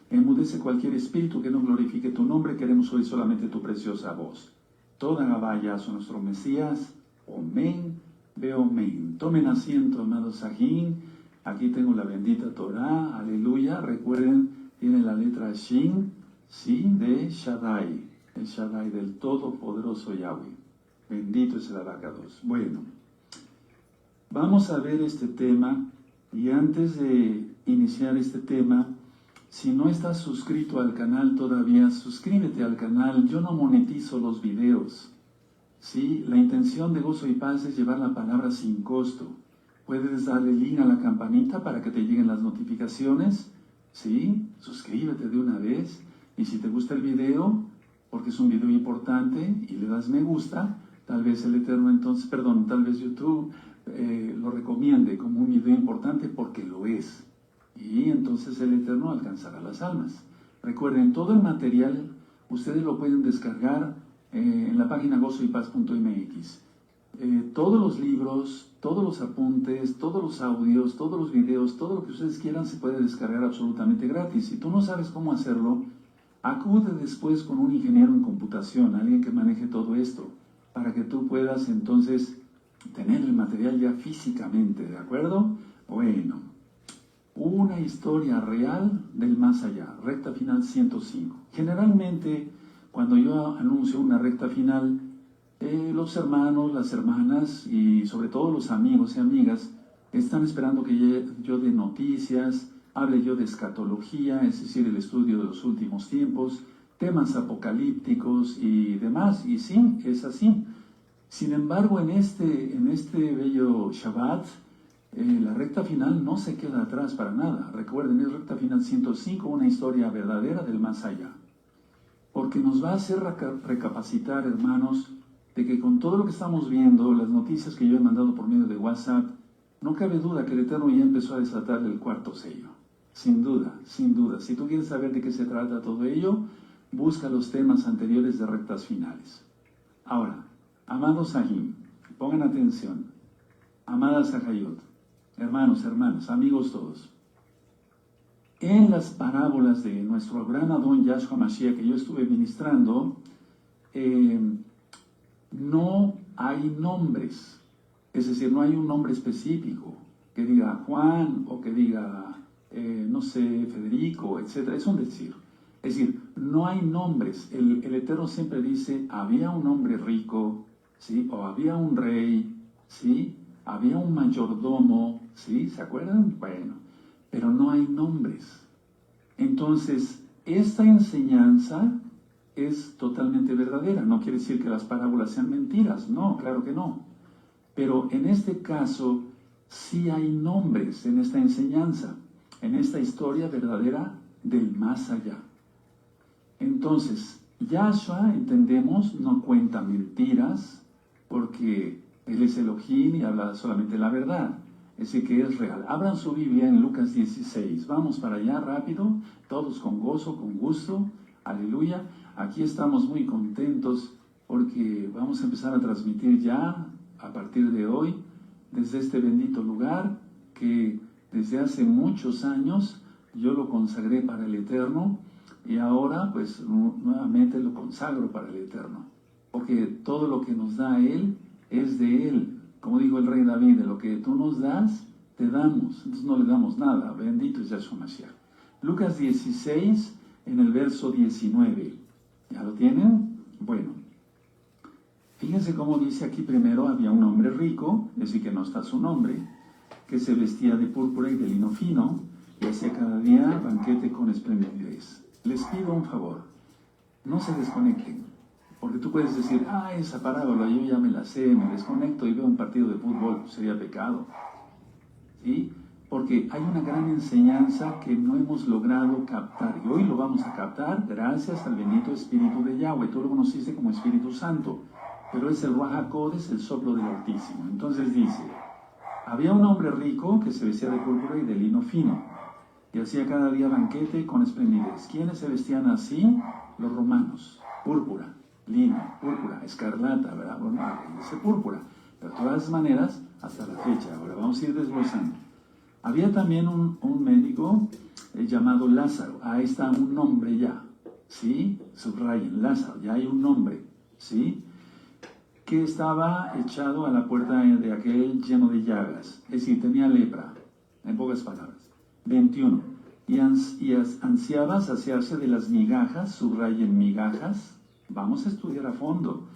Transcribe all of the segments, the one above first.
Enmudece cualquier espíritu que no glorifique tu nombre, queremos oír solamente tu preciosa voz. Toda Gabaya a nuestro Mesías, Omen, veo Omen. Tomen asiento, amados Sahim. Aquí tengo la bendita Torah, aleluya. Recuerden, tiene la letra Shin, sí, de Shaddai, el Shaddai del Todopoderoso Yahweh. Bendito es el abacados. Bueno, vamos a ver este tema, y antes de iniciar este tema, si no estás suscrito al canal todavía, suscríbete al canal. Yo no monetizo los videos, ¿sí? La intención de Gozo y Paz es llevar la palabra sin costo. Puedes darle link a la campanita para que te lleguen las notificaciones, ¿sí? Suscríbete de una vez. Y si te gusta el video, porque es un video importante, y le das me gusta, tal vez el Eterno entonces, tal vez YouTube lo recomiende como un video importante porque lo es. Y entonces el Eterno alcanzará las almas. Recuerden, todo el material ustedes lo pueden descargar en la página gozoypaz.mx. Todos los libros, todos los apuntes, todos los audios, todos los videos, todo lo que ustedes quieran se puede descargar absolutamente gratis. Si tú no sabes cómo hacerlo, acude después con un ingeniero en computación, alguien que maneje todo esto, para que tú puedas entonces tener el material ya físicamente, ¿de acuerdo? Bueno, una historia real del más allá, recta final 105. Generalmente, cuando yo anuncio una recta final, los hermanos, las hermanas y sobre todo los amigos y amigas están esperando que yo dé noticias, hable yo de escatología, es decir, el estudio de los últimos tiempos, temas apocalípticos y demás, y sí, es así. Sin embargo, en este bello Shabbat, la recta final no se queda atrás para nada. Recuerden, es recta final 105, una historia verdadera del más allá. Porque nos va a hacer recapacitar, hermanos, de que con todo lo que estamos viendo, las noticias que yo he mandado por medio de WhatsApp, no cabe duda que el Eterno ya empezó a desatar el cuarto sello. Sin duda, sin duda. Si tú quieres saber de qué se trata todo ello, busca los temas anteriores de rectas finales. Ahora, amados Sahim, pongan atención. Amadas Sahayot, hermanos, hermanas, amigos todos. En las parábolas de nuestro gran Adón Yahshua Mashiach que yo estuve ministrando, no hay nombres. Es decir, no hay un nombre específico que diga Juan o que diga, no sé, Federico, etc. Es un decir. Es decir, no hay nombres. El Eterno siempre dice, había un hombre rico, ¿sí? O había un rey, ¿sí? Había un mayordomo, ¿sí? ¿Se acuerdan? Bueno, pero no hay nombres. Entonces, esta enseñanza es totalmente verdadera. No quiere decir que las parábolas sean mentiras. No, claro que no. Pero en este caso, sí hay nombres en esta enseñanza, en esta historia verdadera del más allá. Entonces, Yahshua, entendemos, no cuenta mentiras, porque Él es Elohim y habla solamente la verdad. Es decir, que es real. Abran su Biblia en Lucas 16. Vamos para allá rápido, todos con gozo, con gusto. Aleluya. Aquí estamos muy contentos porque vamos a empezar a transmitir ya, a partir de hoy, desde este bendito lugar que desde hace muchos años yo lo consagré para el Eterno y ahora pues nuevamente lo consagro para el Eterno. Porque todo lo que nos da Él es de Él. Como dijo el rey David, de lo que tú nos das, te damos. Entonces no le damos nada. Bendito es Yahshua Mashiach. Lucas 16, en el verso 19. ¿Ya lo tienen? Bueno. Fíjense cómo dice aquí primero, había un hombre rico, es decir que no está su nombre, que se vestía de púrpura y de lino fino, y hacía cada día banquete con esplendidez. Les pido un favor, no se desconecten. Porque tú puedes decir, esa parábola yo ya me la sé, me desconecto y veo un partido de fútbol, sería pecado. ¿Sí? Porque hay una gran enseñanza que no hemos logrado captar. Y hoy lo vamos a captar gracias al bendito Espíritu de Yahweh. Tú lo conociste como Espíritu Santo, pero es el Ruach HaKodesh, el soplo del Altísimo. Entonces dice, había un hombre rico que se vestía de púrpura y de lino fino, y hacía cada día banquete con esplendidez. ¿Quiénes se vestían así? Los romanos. Púrpura. Lino, púrpura, escarlata, ¿verdad? Bueno, dice púrpura, pero de todas maneras, hasta la fecha. Ahora vamos a ir desglosando. Había también un médico llamado Lázaro. Ahí está un nombre ya, ¿sí? Subrayen, Lázaro, ya hay un nombre, ¿sí? Que estaba echado a la puerta de aquel lleno de llagas, es decir, tenía lepra, en pocas palabras. 21. Y ansiaba saciarse de las migajas, subrayen migajas, vamos a estudiar a fondo,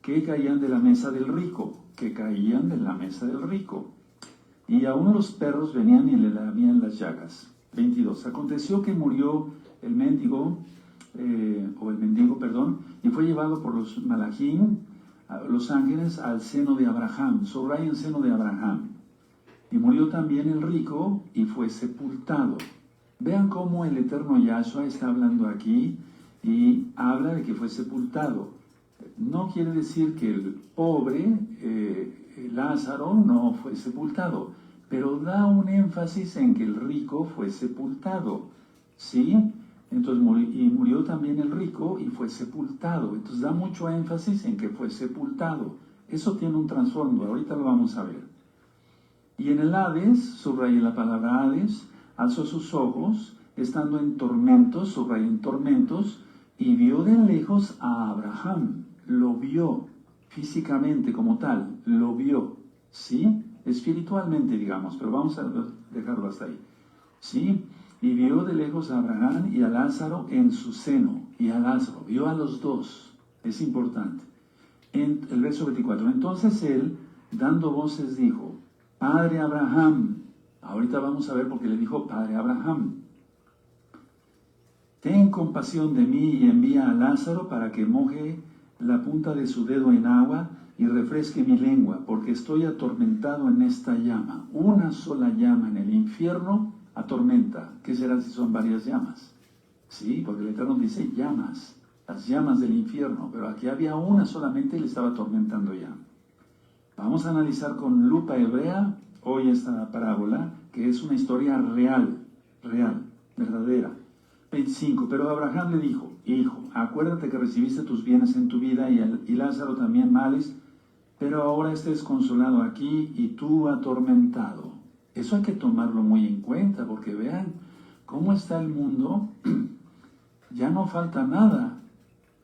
que caían de la mesa del rico, que caían de la mesa del rico. Y aún los perros venían y le lamían las llagas. 22. Aconteció que murió el mendigo, y fue llevado por los malachim, los ángeles, al seno de Abraham. Subrayen seno de Abraham. Y murió también el rico y fue sepultado. Vean cómo el eterno Yahshua está hablando aquí y habla de que fue sepultado. No quiere decir que el pobre Lázaro no fue sepultado, pero da un énfasis en que el rico fue sepultado, ¿sí? Entonces murió también el rico y fue sepultado. Entonces da mucho énfasis en que fue sepultado. Eso tiene un trasfondo, ahorita lo vamos a ver. Y en el Hades, subrayé la palabra Hades, alzó sus ojos, estando en tormentos, subrayé en tormentos, y vio de lejos a Abraham. Lo vio físicamente como tal, lo vio, ¿sí? Espiritualmente, digamos, pero vamos a dejarlo hasta ahí, ¿sí? Y vio de lejos a Abraham y a Lázaro en su seno, y a Lázaro, vio a los dos, es importante. En el verso 24, entonces él, dando voces, dijo, Padre Abraham, ahorita vamos a ver por qué le dijo Padre Abraham, ten compasión de mí y envía a Lázaro para que moje la punta de su dedo en agua y refresque mi lengua, porque estoy atormentado en esta llama. Una sola llama en el infierno atormenta. ¿Qué será si son varias llamas? Sí, porque el Eterno dice llamas, las llamas del infierno, pero aquí había una solamente y le estaba atormentando ya. Vamos a analizar con lupa hebrea hoy esta parábola, que es una historia real, verdadera. 25. Pero Abraham le dijo, hijo, acuérdate que recibiste tus bienes en tu vida y Lázaro también males, pero ahora estés consolado aquí y tú atormentado. Eso hay que tomarlo muy en cuenta, porque vean cómo está el mundo. Ya no falta nada,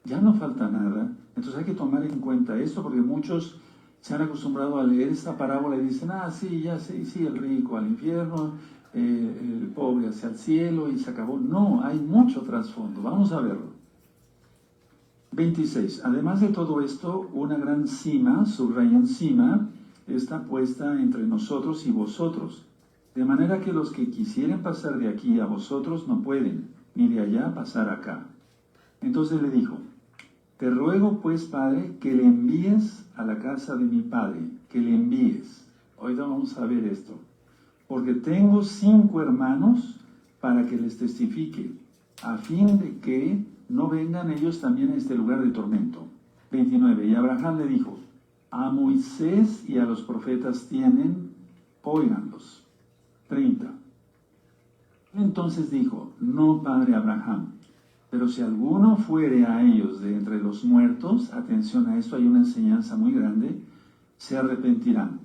Entonces hay que tomar en cuenta esto, porque muchos se han acostumbrado a leer esta parábola y dicen, sí, ya sé, sí, el rico al infierno, el pobre hacia el cielo y se acabó. No, hay mucho trasfondo. Vamos a verlo. 26. Además de todo esto, una gran cima, subrayan cima, está puesta entre nosotros y vosotros, de manera que los que quisieren pasar de aquí a vosotros no pueden, ni de allá pasar acá. Entonces le dijo, te ruego pues, Padre, que le envíes a la casa de mi Padre, que le envíes. Ahorita vamos a ver esto. Porque tengo 5 hermanos para que les testifique, a fin de que no vengan ellos también a este lugar de tormento. 29. Y Abraham le dijo, a Moisés y a los profetas tienen, óiganlos. 30. Entonces dijo, no, Padre Abraham, pero si alguno fuere a ellos de entre los muertos, atención a esto, hay una enseñanza muy grande, se arrepentirán.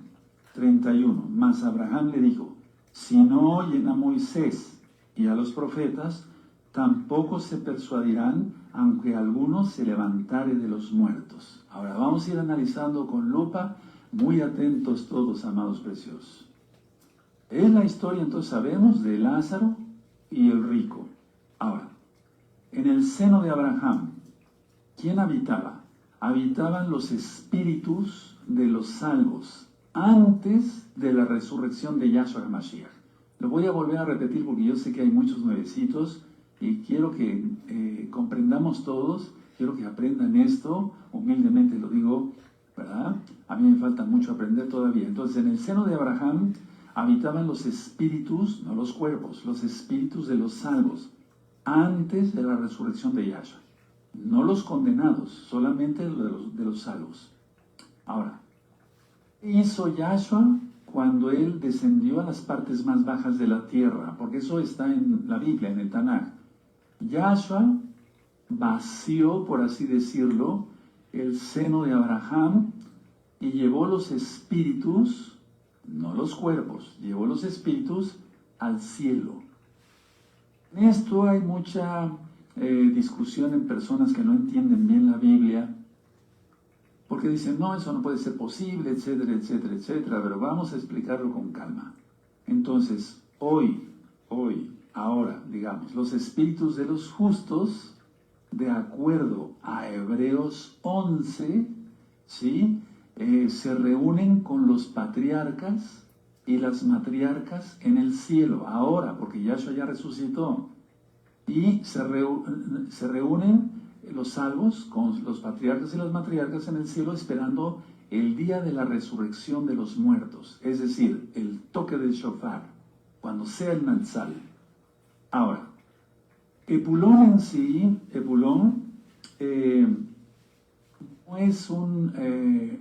31. Mas Abraham le dijo, si no oyen a Moisés y a los profetas, tampoco se persuadirán, aunque alguno se levantare de los muertos. Ahora vamos a ir analizando con lupa, muy atentos todos, amados preciosos. Es la historia, entonces sabemos, de Lázaro y el rico. Ahora, en el seno de Abraham, ¿quién habitaba? Habitaban los espíritus de los salvos antes de la resurrección de Yahshua HaMashiach. Lo voy a volver a repetir porque yo sé que hay muchos nuevecitos y quiero que comprendamos todos, quiero que aprendan esto, humildemente lo digo, ¿verdad? A mí me falta mucho aprender todavía. Entonces, en el seno de Abraham habitaban los espíritus, no los cuerpos, los espíritus de los salvos, antes de la resurrección de Yahshua. No los condenados, solamente de los salvos. Ahora, ¿qué hizo Yahshua cuando él descendió a las partes más bajas de la tierra? Porque eso está en la Biblia, en el Tanaj. Yahshua vació, por así decirlo, el seno de Abraham y llevó los espíritus, no los cuerpos, llevó los espíritus al cielo. En esto hay mucha discusión en personas que no entienden bien la Biblia, porque dicen, no, eso no puede ser posible, etcétera, etcétera, etcétera, pero vamos a explicarlo con calma. Entonces, ahora, digamos, los espíritus de los justos, de acuerdo a Hebreos 11, ¿sí? Se reúnen con los patriarcas y las matriarcas en el cielo, ahora, porque Yahshua ya resucitó. Y se reúnen los salvos con los patriarcas y las matriarcas en el cielo esperando el día de la resurrección de los muertos, es decir, el toque del shofar, cuando sea el Natsal. Ahora, Epulón en sí, no es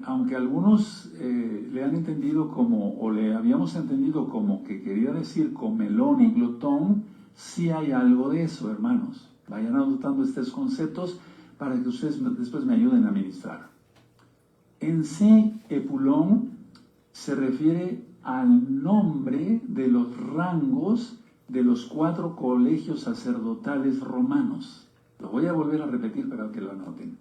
aunque algunos le han entendido como, o le habíamos entendido como que quería decir comelón y glotón, sí hay algo de eso, hermanos. Vayan anotando estos conceptos para que ustedes después me ayuden a ministrar. En sí, Epulón se refiere al nombre de los rangos de los 4 colegios sacerdotales romanos. Lo voy a volver a repetir para que lo anoten.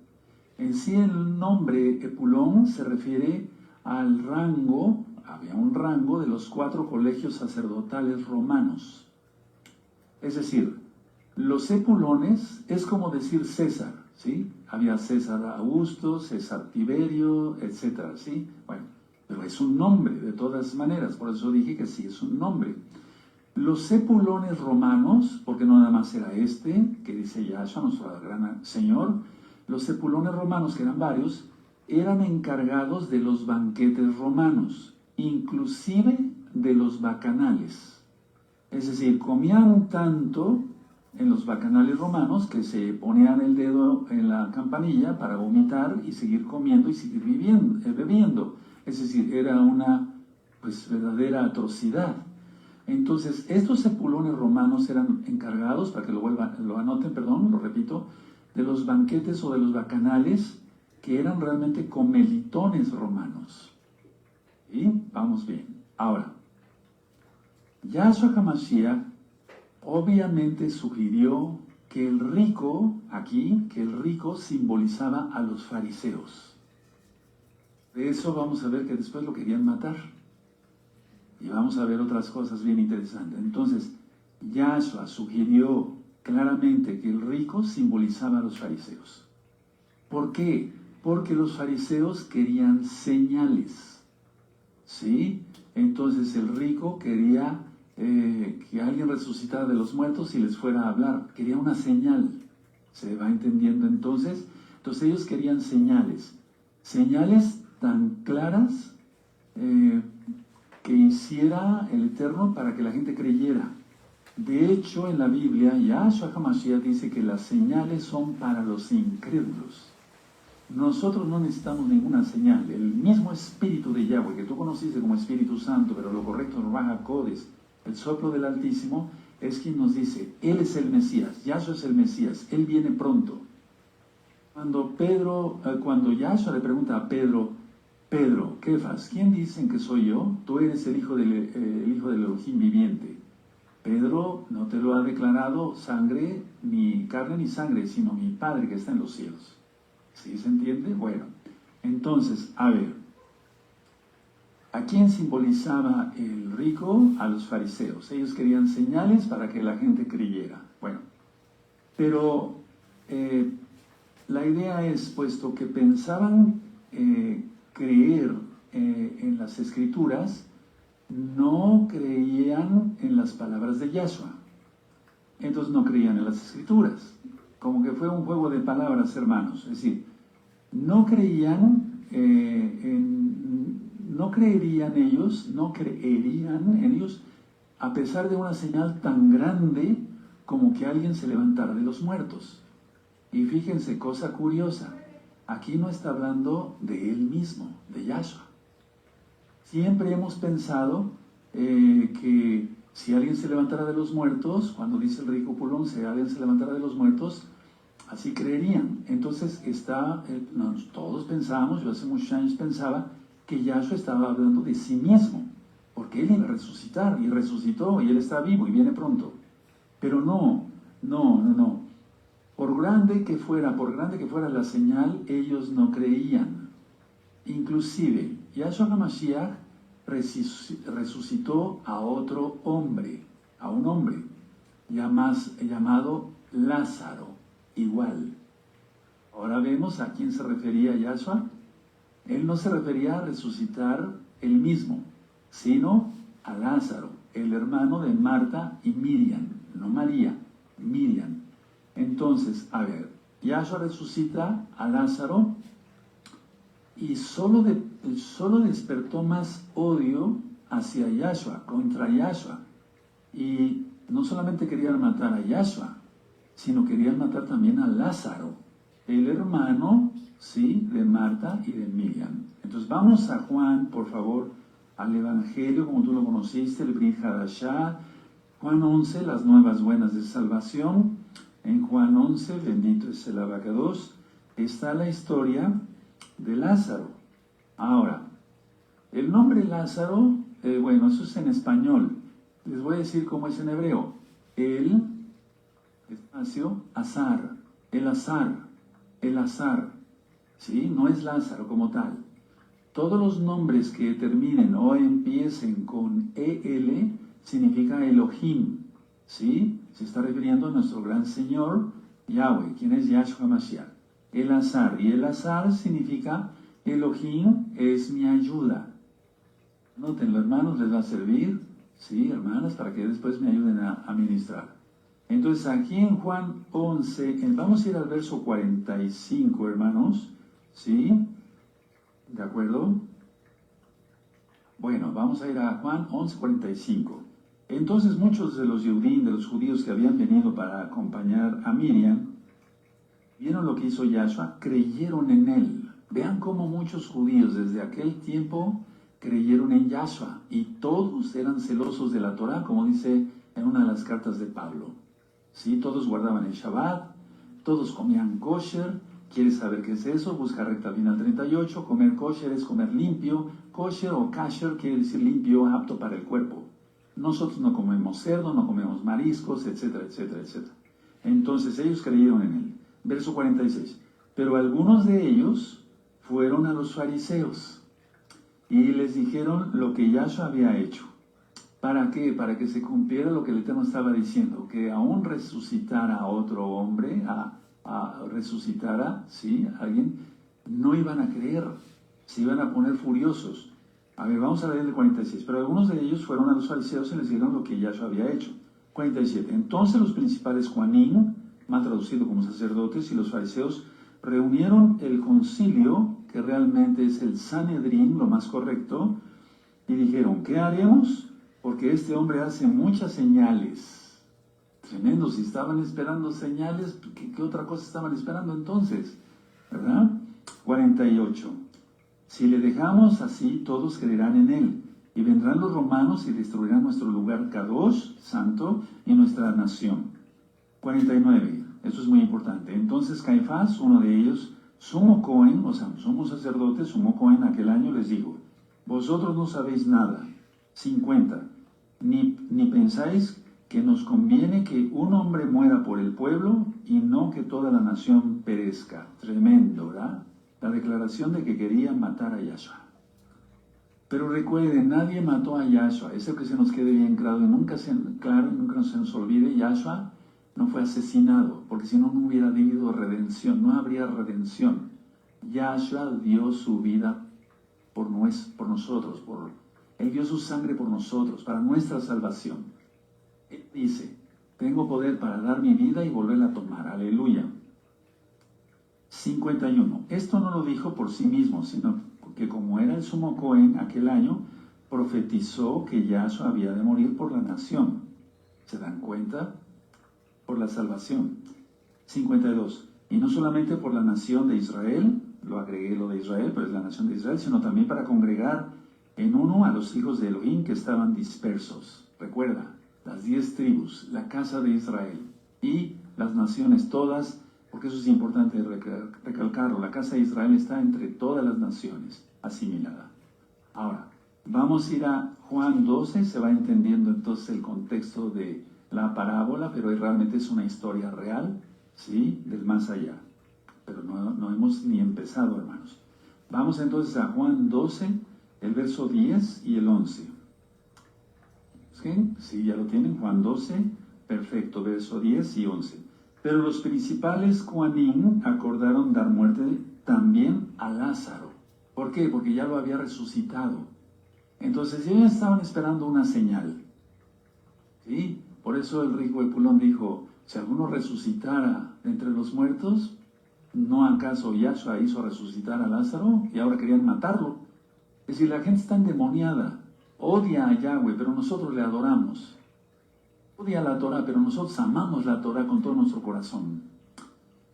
En sí, el nombre Epulón se refiere al rango, había un rango de los 4 colegios sacerdotales romanos. Es decir, los epulones es como decir César, ¿sí? Había César Augusto, César Tiberio, etcétera, ¿sí? Bueno, pero es un nombre de todas maneras, por eso dije que sí es un nombre. Los epulones romanos, porque no nada más era este, que dice Yahshua, nuestro gran Señor, los epulones romanos, que eran varios, eran encargados de los banquetes romanos, inclusive de los bacanales. Es decir, comían tanto en los bacanales romanos que se ponían el dedo en la campanilla para vomitar y seguir comiendo y seguir bebiendo. Es decir, era una verdadera atrocidad. Entonces, estos epulones romanos eran encargados, para que lo anoten, lo repito, de los banquetes o de los bacanales que eran realmente comelitones romanos. ¿Y? Vamos bien. Ahora, Yahshua HaMashiach obviamente sugirió que el rico simbolizaba a los fariseos. De eso vamos a ver que después lo querían matar. Y vamos a ver otras cosas bien interesantes. Entonces, Yahshua sugirió claramente que el rico simbolizaba a los fariseos. ¿Por qué? Porque los fariseos querían señales. ¿Sí? Entonces el rico quería que alguien resucitara de los muertos y les fuera a hablar. Quería una señal. ¿Se va entendiendo entonces? Entonces ellos querían señales. Señales tan claras que hiciera el Eterno para que la gente creyera. De hecho, en la Biblia, Yahshua HaMashiach dice que las señales son para los incrédulos. Nosotros no necesitamos ninguna señal. El mismo Espíritu de Yahweh, que tú conociste como Espíritu Santo, pero lo correcto es Ruach HaKodesh, el soplo del Altísimo, es quien nos dice, Él es el Mesías, Yahshua es el Mesías, Él viene pronto. Cuando Yahshua le pregunta a Pedro, Kefas, ¿quién dicen que soy yo? Tú eres el hijo del Elohim viviente. Pedro no te lo ha declarado sangre, ni carne ni sangre, sino mi Padre que está en los cielos. ¿Sí se entiende? Bueno, entonces, a ver, ¿a quién simbolizaba el rico? A los fariseos. Ellos querían señales para que la gente creyera. Bueno, pero la idea es, puesto que pensaban creer en las Escrituras, no creían en las palabras de Yahshua. Entonces no creían en las Escrituras. Como que fue un juego de palabras, hermanos. Es decir, no creerían en ellos a pesar de una señal tan grande como que alguien se levantara de los muertos. Y fíjense, cosa curiosa, aquí no está hablando de él mismo, de Yahshua. Siempre hemos pensado que si alguien se levantara de los muertos, cuando dice el rico Pulón, si alguien se levantara de los muertos, así creerían. Entonces todos pensábamos, yo hace muchos años pensaba, que Yahshua estaba hablando de sí mismo, porque él iba a resucitar, y resucitó, y él está vivo, y viene pronto. Pero no. Por grande que fuera la señal, ellos no creían. Inclusive, Yahshua HaMashiach resucitó a otro hombre, a un hombre llamado Lázaro, igual. Ahora vemos a quién se refería Yahshua. Él no se refería a resucitar él mismo, sino a Lázaro, el hermano de Marta y Miriam, no María, Miriam. Entonces, a ver, Yahshua resucita a Lázaro y solo despertó más odio hacia Yahshua, contra Yahshua. Y no solamente querían matar a Yahshua, sino querían matar también a Lázaro, el hermano, sí, de Marta y de Miriam. Entonces vamos a Juan, por favor, al Evangelio, como tú lo conociste, el Brit Hadashah, Juan 11, las nuevas buenas de salvación. En Juan 11, bendito es el Abacados, está la historia de Lázaro. Ahora, el nombre Lázaro, bueno, eso es en español. Les voy a decir cómo es en hebreo. El espacio, azar, el azar, ¿sí? No es Lázaro como tal. Todos los nombres que terminen o empiecen con EL significa Elohim, ¿sí? Se está refiriendo a nuestro gran Señor, Yahweh, quien es Yahshua Mashiach. El azar, y el azar significa Elohim es mi ayuda. Nótenlo, hermanos, les va a servir, ¿sí, hermanas? Para que después me ayuden a ministrar. Entonces, aquí en Juan 11, vamos a ir al verso 45, hermanos, ¿sí? ¿De acuerdo? Bueno, vamos a ir a Juan 11, 45. Entonces, muchos de los Yehudim, de los judíos que habían venido para acompañar a Miriam, vieron lo que hizo Yahshua, creyeron en él. Vean cómo muchos judíos desde aquel tiempo creyeron en Yahshua, y todos eran celosos de la Torah, como dice en una de las cartas de Pablo. ¿Sí? Todos guardaban el Shabbat, todos comían kosher. ¿Quieres saber qué es eso? Busca recta final 38. Comer kosher es comer limpio. Kosher o kasher quiere decir limpio, apto para el cuerpo. Nosotros no comemos cerdo, no comemos mariscos, etcétera, etcétera, etcétera. Entonces ellos creyeron en él. Verso 46. Pero algunos de ellos fueron a los fariseos y les dijeron lo que Yahshua había hecho. ¿Para qué? Para que se cumpliera lo que el Eterno estaba diciendo, que aún resucitara a otro hombre, resucitara, ¿sí? Alguien, no iban a creer, se iban a poner furiosos. A ver, vamos a leer el 46. Pero algunos de ellos fueron a los fariseos y les dijeron lo que Yahshua había hecho. 47. Entonces los principales Juanim, mal traducido como sacerdotes, y los fariseos reunieron el concilio, que realmente es el Sanedrín, lo más correcto, y dijeron, ¿qué haremos? Porque este hombre hace muchas señales. Tremendo, si estaban esperando señales, ¿qué otra cosa estaban esperando entonces? ¿Verdad? 48. Si le dejamos así, todos creerán en él. Y vendrán los romanos y destruirán nuestro lugar Kadosh, santo, y nuestra nación. 49. Eso es muy importante. Entonces Caifás, uno de ellos, sumo Cohen, o sea, sumo sacerdote, sumo Cohen, aquel año les dijo, vosotros no sabéis nada. 50. Ni pensáis que nos conviene que un hombre muera por el pueblo y no que toda la nación perezca. Tremendo, ¿verdad? La declaración de que querían matar a Yahshua. Pero recuerden, nadie mató a Yahshua. Eso que se nos quede bien claro, nunca se nos olvide, Yahshua no fue asesinado, porque si no, no hubiera habido redención, no habría redención. Yahshua dio su vida por nosotros, Él dio su sangre por nosotros, para nuestra salvación. Él dice, tengo poder para dar mi vida y volverla a tomar. Aleluya. 51. Esto no lo dijo por sí mismo, sino que como era el sumo Cohen aquel año, profetizó que Yahshua había de morir por la nación. ¿Se dan cuenta? Por la salvación. 52. Y no solamente por la nación de Israel, lo agregué lo de Israel, pero es la nación de Israel, sino también para congregar en uno a los hijos de Elohim que estaban dispersos. Recuerda, las 10 tribus, la casa de Israel y las naciones todas, porque eso es importante recalcarlo, la casa de Israel está entre todas las naciones, asimilada. Ahora, vamos a ir a Juan 12, se va entendiendo entonces el contexto de la parábola, pero realmente es una historia real, ¿sí? Del más allá. Pero no hemos ni empezado, hermanos. Vamos entonces a Juan 12, el verso 10 y el 11. ¿Sí? Sí, ya lo tienen, Juan 12, perfecto, verso 10 y 11. Pero los principales Juanín acordaron dar muerte también a Lázaro. ¿Por qué? Porque ya lo había resucitado. Entonces ellos estaban esperando una señal. ¿Sí? Por eso el rico Epulón dijo, si alguno resucitara entre los muertos, ¿no acaso Yahshua hizo resucitar a Lázaro? Y ahora querían matarlo. Es decir, la gente está endemoniada, odia a Yahweh, pero nosotros le adoramos. Odia la Torah, pero nosotros amamos la Torah con todo nuestro corazón.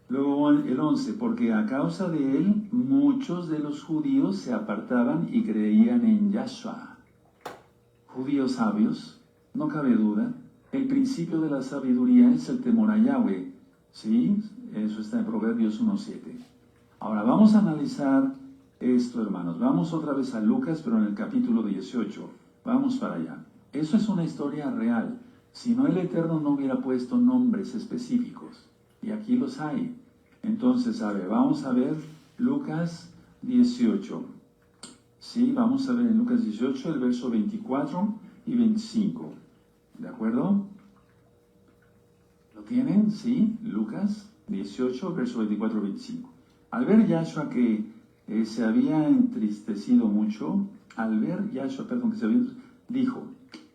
Luego el 11, porque a causa de él muchos de los judíos se apartaban y creían en Yahshua. Judíos sabios, no cabe duda, el principio de la sabiduría es el temor a Yahweh. ¿Sí? Eso está en Proverbios 1:7. Ahora vamos a analizar esto, hermanos. Vamos otra vez a Lucas, pero en el capítulo 18. Vamos para allá. Eso es una historia real. Si no, el Eterno no hubiera puesto nombres específicos. Y aquí los hay. Entonces, vamos a ver Lucas 18. Sí, vamos a ver en Lucas 18 el verso 24 y 25. ¿De acuerdo? ¿Lo tienen? Sí, Lucas 18, verso 24 y 25. Al ver Yahshua que se había entristecido mucho, dijo,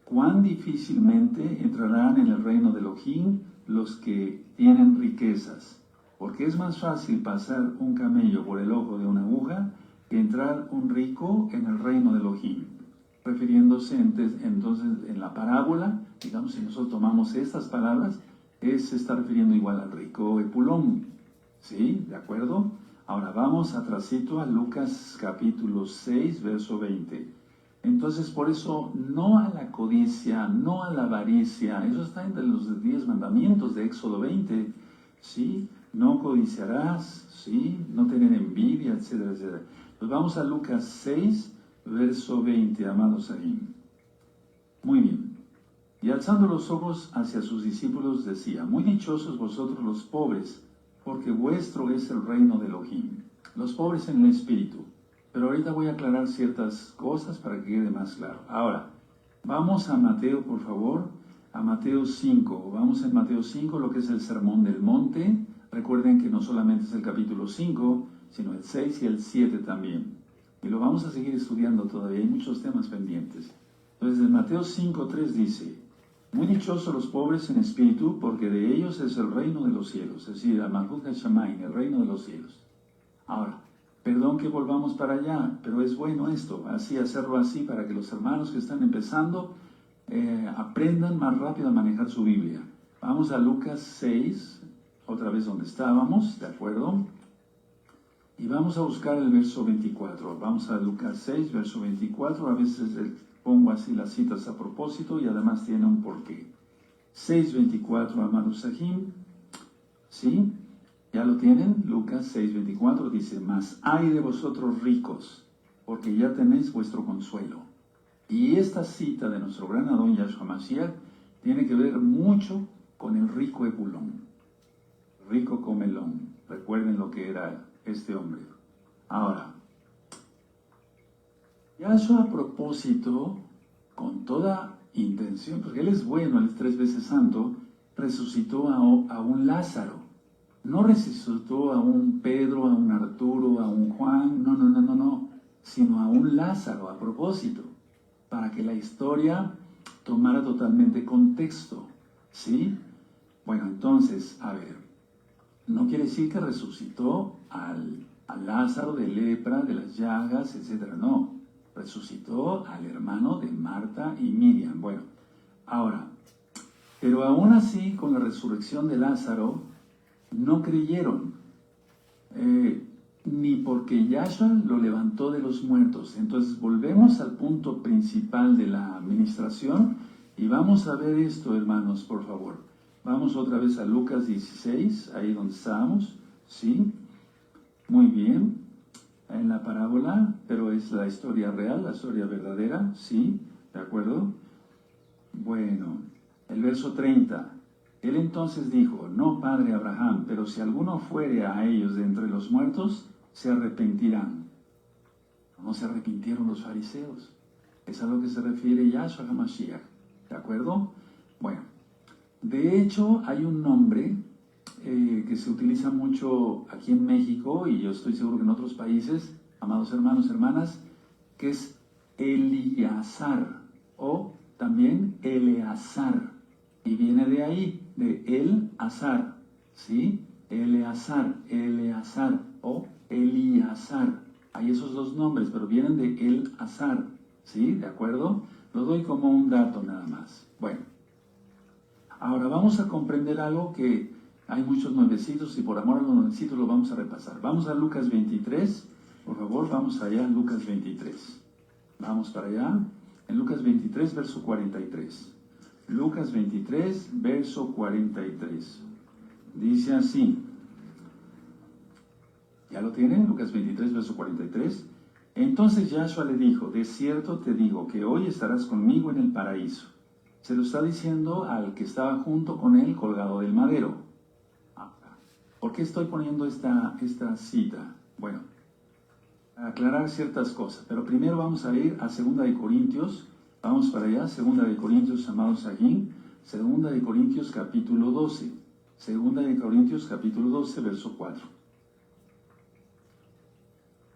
cuán difícilmente entrarán en el reino de Elohim los que tienen riquezas, porque es más fácil pasar un camello por el ojo de una aguja que entrar un rico en el reino de Elohim. Refiriéndose entonces en la parábola, digamos, si nosotros tomamos estas palabras, se está refiriendo igual al rico Epulón. ¿Sí? ¿De acuerdo? Ahora vamos atrasito a Lucas capítulo 6, verso 20. Entonces, por eso, no a la codicia, no a la avaricia, eso está entre los 10 mandamientos de Éxodo 20, ¿sí? No codiciarás, ¿sí? No tener envidia, etcétera, etcétera. Pues vamos a Lucas 6, verso 20, amados ahí. Muy bien. Y alzando los ojos hacia sus discípulos decía, muy dichosos vosotros los pobres, porque vuestro es el reino de Elohim. Los pobres en el espíritu. Pero ahorita voy a aclarar ciertas cosas para que quede más claro. Ahora, vamos a Mateo, por favor, a Mateo 5. Vamos en Mateo 5, lo que es el Sermón del Monte. Recuerden que no solamente es el capítulo 5, sino el 6 y el 7 también. Y lo vamos a seguir estudiando todavía, hay muchos temas pendientes. Entonces, en Mateo 5, 3 dice, muy dichosos los pobres en espíritu, porque de ellos es el reino de los cielos. Es decir, Malhut HaShamayim, el reino de los cielos. Ahora, perdón que volvamos para allá, pero es bueno esto, hacerlo así para que los hermanos que están empezando aprendan más rápido a manejar su Biblia. Vamos a Lucas 6, otra vez donde estábamos, ¿de acuerdo? Y vamos a buscar el verso 24. Vamos a Lucas 6, verso 24. A veces pongo así las citas a propósito y además tiene un porqué. 6:24, amados Sahim. ¿Sí? ¿Ya lo tienen? Lucas 6:24 dice, mas ay de vosotros ricos, porque ya tenéis vuestro consuelo. Y esta cita de nuestro gran Adón Yahshua Mashiach tiene que ver mucho con el rico Epulón. Rico comelón. Recuerden lo que era este hombre. Ahora, Yahshua a propósito, con toda intención, porque Él es bueno, Él es 3 veces santo, resucitó a un Lázaro. No resucitó a un Pedro, a un Arturo, a un Juan, no, sino a un Lázaro a propósito, para que la historia tomara totalmente contexto, ¿sí? Bueno, entonces, a ver, no quiere decir que resucitó a Lázaro de lepra, de las llagas, etc. No, resucitó al hermano de Marta y Miriam. Bueno, ahora, pero aún así, con la resurrección de Lázaro, no creyeron, ni porque Yahshua lo levantó de los muertos. Entonces volvemos al punto principal de la administración y vamos a ver esto, hermanos, por favor. Vamos otra vez a Lucas 16, ahí donde estábamos, ¿sí? Muy bien, en la parábola, pero es la historia real, la historia verdadera, ¿sí? ¿De acuerdo? Bueno, El verso 30. Él entonces dijo, no, padre Abraham, pero si alguno fuere a ellos de entre los muertos, se arrepentirán. No se arrepintieron los fariseos. Es a lo que se refiere Yahshua HaMashiach. ¿De acuerdo? Bueno, de hecho hay un nombre que se utiliza mucho aquí en México, y yo estoy seguro que en otros países, amados hermanos, hermanas, que es Eleazar, o también Eleazar, y viene de ahí, de El-Azar, ¿sí? Eleazar, Eleazar, o Eliazar. Hay esos dos nombres, pero vienen de El-Azar, ¿sí? ¿De acuerdo? Lo doy como un dato nada más. Bueno, ahora vamos a comprender algo que hay muchos nuevecitos, y por amor a los nuevecitos lo vamos a repasar. Vamos a Lucas 23, por favor, vamos allá, Lucas 23. Vamos para allá, en Lucas 23, verso 43. Lucas 23, verso 43. Dice así. ¿Ya lo tienen? Lucas 23, verso 43. Entonces Yahshua le dijo, de cierto te digo que hoy estarás conmigo en el paraíso. Se lo está diciendo al que estaba junto con él colgado del madero. ¿Por qué estoy poniendo esta cita? Bueno, a aclarar ciertas cosas, pero primero vamos a ir a 2 de Corintios. Vamos para allá, 2 de Corintios, amados Sajín, 2 de Corintios capítulo 12. 2 de Corintios capítulo 12, verso 4.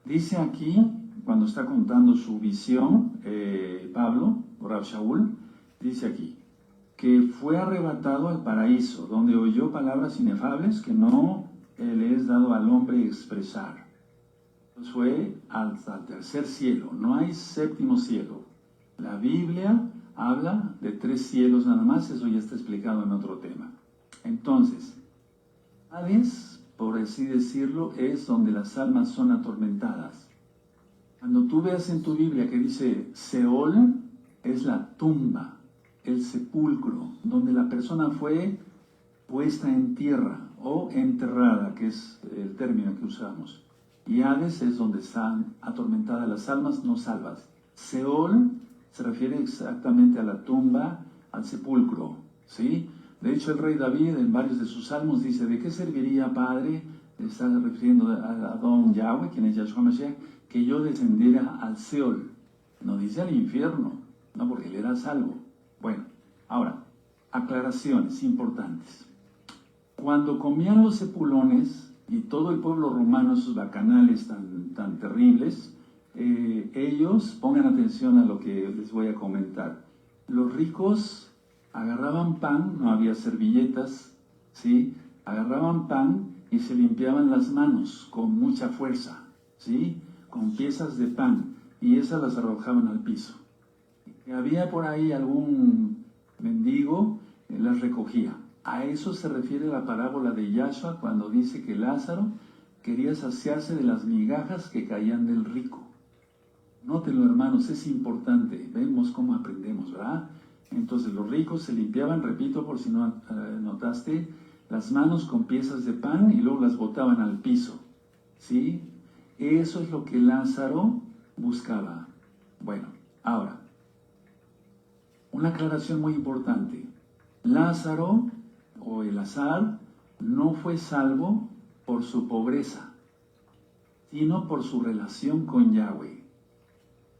Dice aquí, cuando está contando su visión, Pablo, o Rab Shaul, dice aquí, que fue arrebatado al paraíso, donde oyó palabras inefables que no le es dado al hombre expresar. Pues fue al tercer cielo, no hay séptimo cielo. La Biblia habla de 3 cielos nada más, eso ya está explicado en otro tema. Entonces, Hades, por así decirlo, es donde las almas son atormentadas. Cuando tú veas en tu Biblia que dice Seol, es la tumba, el sepulcro, donde la persona fue puesta en tierra o enterrada, que es el término que usamos. Y Hades es donde están atormentadas las almas no salvas. Seol se refiere exactamente a la tumba, al sepulcro, ¿sí? De hecho, el rey David en varios de sus salmos dice, ¿de qué serviría, Padre? Está refiriendo a Don Yahweh, quien es Yahshua Mashiach, que yo descendiera al Seol. No dice al infierno, no, porque él era salvo. Bueno, ahora, aclaraciones importantes. Cuando comían los sepulones y todo el pueblo romano, esos bacanales tan terribles, ellos, pongan atención a lo que les voy a comentar. Los ricos agarraban pan, no había servilletas, ¿sí? Agarraban pan y se limpiaban las manos con mucha fuerza, ¿sí? Con piezas de pan, y esas las arrojaban al piso. Y había por ahí algún mendigo, las recogía. A eso se refiere la parábola de Yahshua cuando dice que Lázaro quería saciarse de las migajas que caían del rico. Nótenlo, hermanos, es importante. Vemos cómo aprendemos, ¿verdad? Entonces los ricos se limpiaban, repito por si no notaste, las manos con piezas de pan y luego las botaban al piso, ¿sí? Eso es lo que Lázaro buscaba. Bueno, ahora, una aclaración muy importante. Lázaro, o Elazar, no fue salvo por su pobreza, sino por su relación con Yahweh.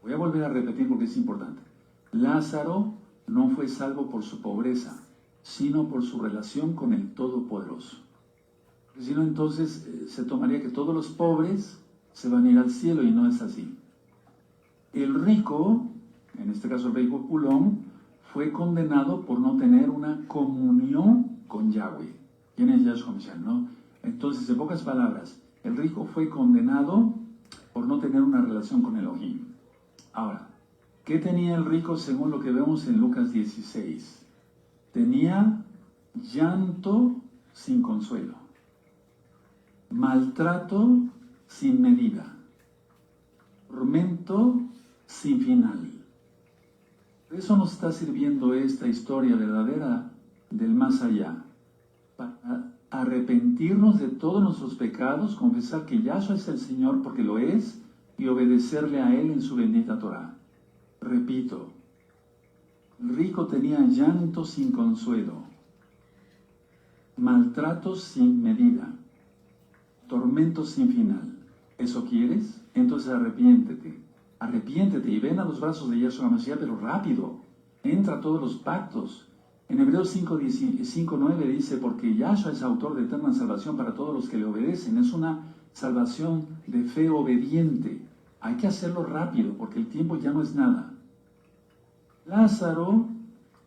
Voy a volver a repetir porque es importante. Lázaro no fue salvo por su pobreza, sino por su relación con el Todopoderoso. Porque si no, entonces se tomaría que todos los pobres se van a ir al cielo, y no es así. El rico, en este caso el rey Pulón, fue condenado por no tener una comunión con Yahweh. ¿Quién es Yahshua Mashiach, no? Entonces, en pocas palabras, el rico fue condenado por no tener una relación con Elohim. Ahora, ¿qué tenía el rico según lo que vemos en Lucas 16? Tenía llanto sin consuelo, maltrato sin medida, tormento sin final. Por eso nos está sirviendo esta historia verdadera del más allá, para arrepentirnos de todos nuestros pecados, confesar que Yahshua es el Señor porque lo es, y obedecerle a Él en su bendita Torah. Repito, El rico tenía llanto sin consuelo, maltratos sin medida, tormentos sin final. ¿Eso quieres? Entonces arrepiéntete. Arrepiéntete y ven a los brazos de Yahshua Mashiach, pero rápido. Entra a todos los pactos. En Hebreos 5:9 dice, porque Yahshua es autor de eterna salvación para todos los que le obedecen. Es una salvación de fe obediente. Hay que hacerlo rápido, porque el tiempo ya no es nada. Lázaro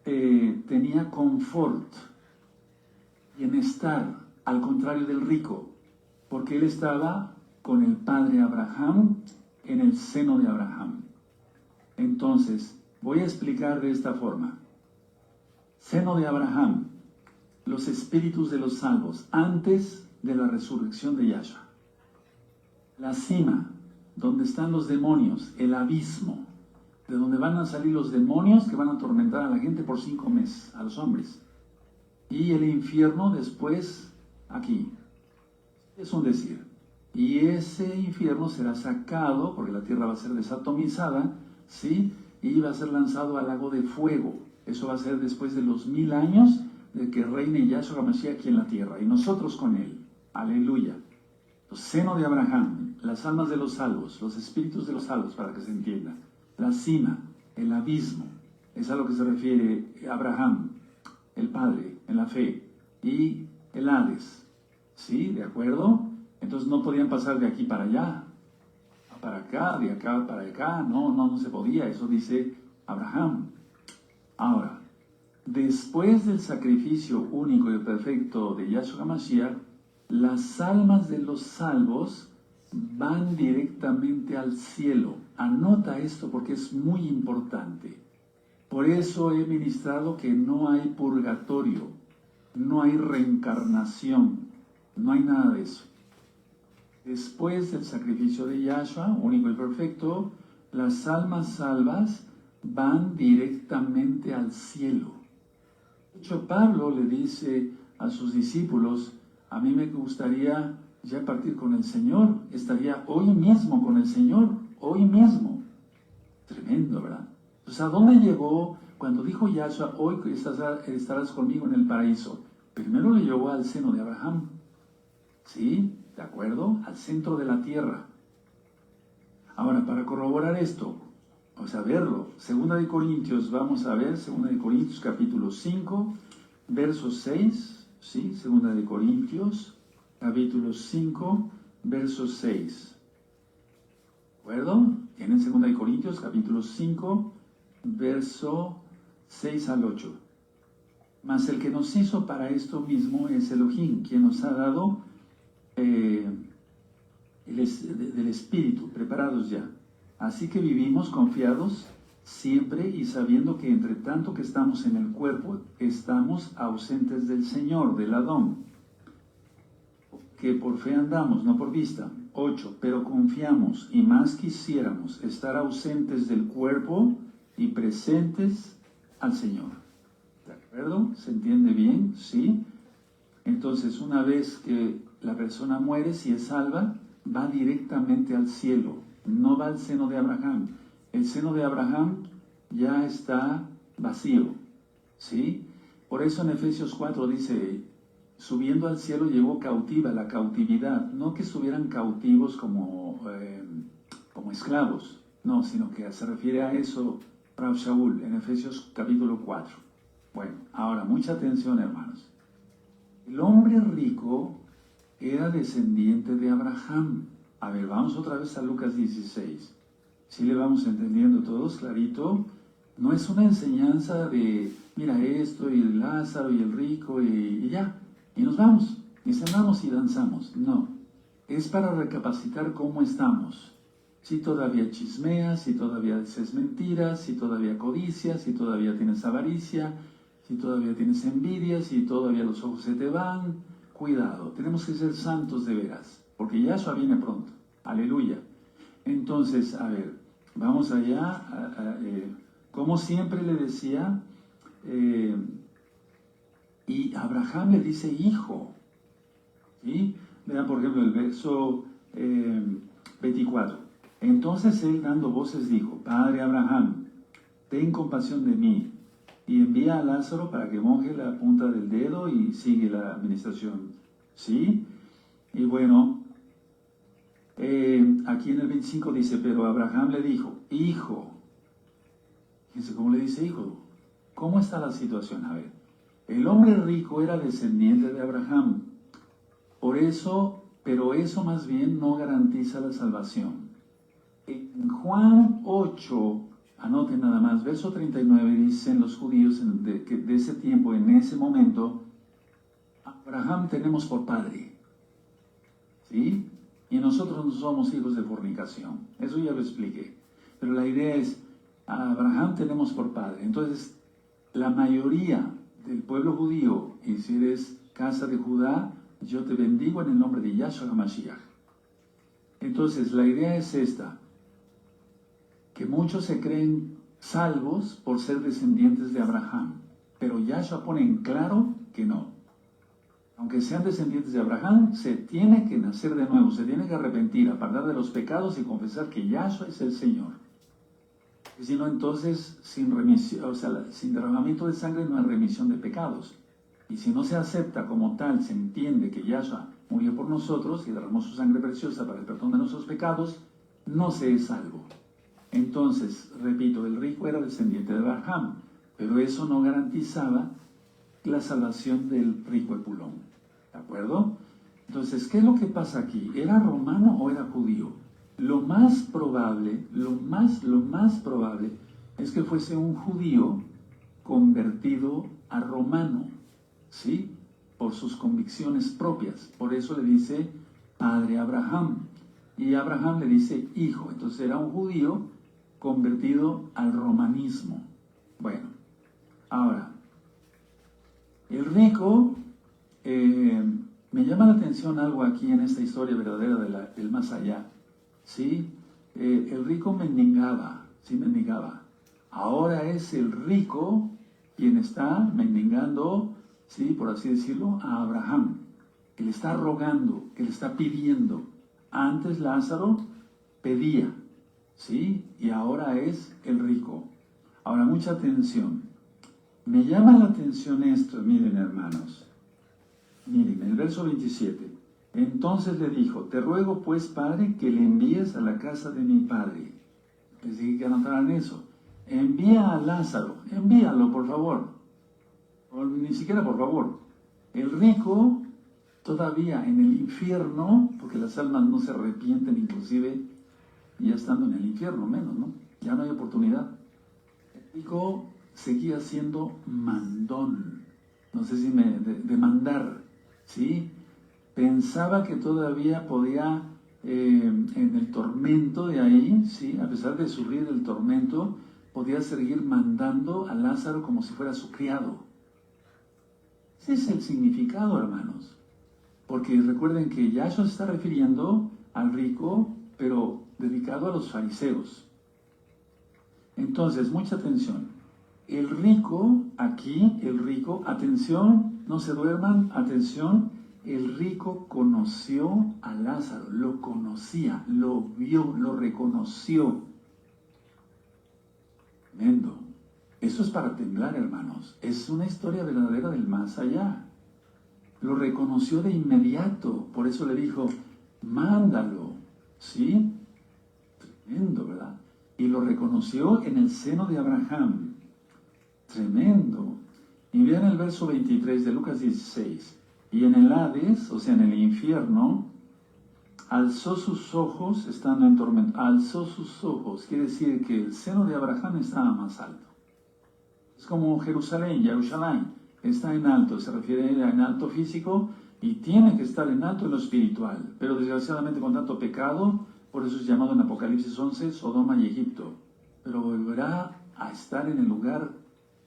tenía confort, bienestar, al contrario del rico, porque él estaba con el padre Abraham en el seno de Abraham. Entonces, voy a explicar de esta forma. Seno de Abraham, los espíritus de los salvos, antes de la resurrección de Yahshua. La cima, donde están los demonios, el abismo, de donde van a salir los demonios que van a atormentar a la gente por 5 meses, a los hombres. Y el infierno después, aquí. Es un decir. Y ese infierno será sacado, porque la tierra va a ser desatomizada, ¿sí? Y va a ser lanzado al lago de fuego. Eso va a ser después de los 1000 años de que reine Yahshua Mashiach aquí en la tierra. Y nosotros con él. Aleluya. El seno de Abraham, las almas de los salvos, los espíritus de los salvos, para que se entienda. La cima, el abismo, es a lo que se refiere Abraham, el padre, en la fe. Y el Hades. ¿Sí? ¿De acuerdo? Entonces no podían pasar de aquí para allá, para acá, de acá para acá. No se podía. Eso dice Abraham. Ahora, después del sacrificio único y perfecto de Yahshua Mashiach, las almas de los salvos van directamente al cielo. Anota esto porque es muy importante. Por eso he ministrado que no hay purgatorio, no hay reencarnación, no hay nada de eso. Después del sacrificio de Yahshua, único y perfecto, las almas salvas van directamente al cielo. De hecho, Pablo le dice a sus discípulos, a mí me gustaría ya partir con el Señor, estaría hoy mismo con el Señor, hoy mismo. Tremendo, ¿verdad? Entonces, ¿a dónde llegó cuando dijo Yahshua, hoy estarás conmigo en el paraíso? Primero le llevó al seno de Abraham, ¿sí? ¿De acuerdo? Al centro de la tierra. Ahora, para corroborar esto, vamos a verlo. Segunda de Corintios, vamos a ver, Segunda de Corintios capítulo 5, verso 6, ¿sí? Segunda de Corintios, capítulo 5, verso 6. ¿De acuerdo? Tienen Segunda de Corintios, capítulo 5, verso 6 al 8. Mas el que nos hizo para esto mismo es Elohim, quien nos ha dado del Espíritu, preparados ya. Así que vivimos confiados siempre y sabiendo que entre tanto que estamos en el cuerpo, estamos ausentes del Señor, del Adón, que por fe andamos, no por vista. 8. Pero confiamos y más quisiéramos estar ausentes del cuerpo y presentes al Señor. ¿De acuerdo? ¿Se entiende bien? ¿Sí? Entonces, una vez que la persona muere, si es salva, va directamente al cielo, no va al seno de Abraham. El seno de Abraham ya está vacío, ¿sí? Por eso en Efesios 4 dice, subiendo al cielo llegó cautiva, la cautividad, no que estuvieran cautivos como esclavos, no, sino que se refiere a eso Rav Shaul en Efesios capítulo 4. Bueno, ahora, mucha atención, hermanos. El hombre rico era descendiente de Abraham. A ver, vamos otra vez a Lucas 16. ¿Sí le vamos entendiendo todos clarito? No es una enseñanza de, mira esto, y el Lázaro, y el rico, y ya. Y nos vamos, y cenamos y danzamos. No, es para recapacitar cómo estamos. Si todavía chismeas, si todavía dices mentiras, si todavía codicias, si todavía tienes avaricia, si todavía tienes envidia, si todavía los ojos se te van. Cuidado, tenemos que ser santos de veras, porque Yahshua viene pronto. Aleluya. Entonces, a ver, vamos allá. Como siempre le decía, y Abraham le dice hijo. ¿Sí? Vean, por ejemplo, el verso 24. Entonces él, dando voces, dijo, Padre Abraham, ten compasión de mí, y envía a Lázaro para que moje la punta del dedo y sigue la administración. ¿Sí? Y bueno, aquí en el 25 dice, pero Abraham le dijo, hijo. Fíjense cómo le dice hijo. ¿Cómo está la situación? A ver, el hombre rico era descendiente de Abraham. Por eso, pero eso más bien no garantiza la salvación. En Juan 8, anoten nada más, verso 39, dicen los judíos de ese tiempo, en ese momento, Abraham tenemos por padre. ¿Sí? Y nosotros no somos hijos de fornicación. Eso ya lo expliqué. Pero la idea es, a Abraham tenemos por padre. Entonces, la mayoría del pueblo judío, y si eres casa de Judá, yo te bendigo en el nombre de Yahshua HaMashiach. Entonces, la idea es esta, que muchos se creen salvos por ser descendientes de Abraham, pero Yahshua pone en claro que no. Aunque sean descendientes de Abraham, se tiene que nacer de nuevo, se tiene que arrepentir, apartar de los pecados y confesar que Yahshua es el Señor. Y si no, entonces, sin remisión, o sea, sin derramamiento de sangre no hay remisión de pecados. Y si no se acepta como tal, se entiende que Yahshua murió por nosotros y derramó su sangre preciosa para el perdón de nuestros pecados, no se es salvo. Entonces, repito, el rico era descendiente de Abraham, pero eso no garantizaba la salvación del rico Epulón. ¿De acuerdo? Entonces, ¿qué es lo que pasa aquí? ¿Era romano o era judío? Lo más probable es que fuese un judío convertido a romano, ¿sí? Por sus convicciones propias. Por eso le dice padre Abraham. Y Abraham le dice hijo. Entonces era un judío convertido al romanismo. Bueno, ahora, el rico, me llama la atención algo aquí en esta historia verdadera del más allá. ¿Sí? El rico mendigaba, ¿sí? Mendigaba. Ahora es el rico quien está mendigando, ¿sí? Por así decirlo, a Abraham, que le está rogando, que le está pidiendo. Antes Lázaro pedía, ¿sí? Y ahora es el rico. Ahora, mucha atención. Me llama la atención esto, miren hermanos. Miren, el verso 27. Entonces le dijo, te ruego pues, padre, que le envíes a la casa de mi padre. Les dije que anotaran eso. Envía a Lázaro, envíalo por favor. O ni siquiera por favor. El rico todavía en el infierno, porque las almas no se arrepienten inclusive ya estando en el infierno, menos, ¿no? Ya no hay oportunidad. El rico seguía siendo mandón. No sé si de mandar, ¿sí? Pensaba que todavía podía, en el tormento de ahí, ¿sí? A pesar de sufrir el tormento, podía seguir mandando a Lázaro como si fuera su criado. Ese es el significado, hermanos. Porque recuerden que Yahshua se está refiriendo al rico, pero dedicado a los fariseos. Entonces, mucha atención. El rico, aquí, el rico, atención, no se duerman, atención, el rico conoció a Lázaro, lo conocía, lo vio, lo reconoció. Tremendo. Eso es para temblar, hermanos. Es una historia verdadera del más allá. Lo reconoció de inmediato, por eso le dijo, mándalo, ¿sí? Tremendo, ¿verdad? Y lo reconoció en el seno de Abraham. Tremendo. Y vean el verso 23 de Lucas 16. Y en el Hades, o sea, en el infierno, alzó sus ojos, estando en tormento, alzó sus ojos, quiere decir que el seno de Abraham estaba más alto. Es como Jerusalén, está en alto, se refiere en alto físico y tiene que estar en alto en lo espiritual. Pero desgraciadamente con tanto pecado, por eso es llamado en Apocalipsis 11, Sodoma y Egipto. Pero volverá a estar en el lugar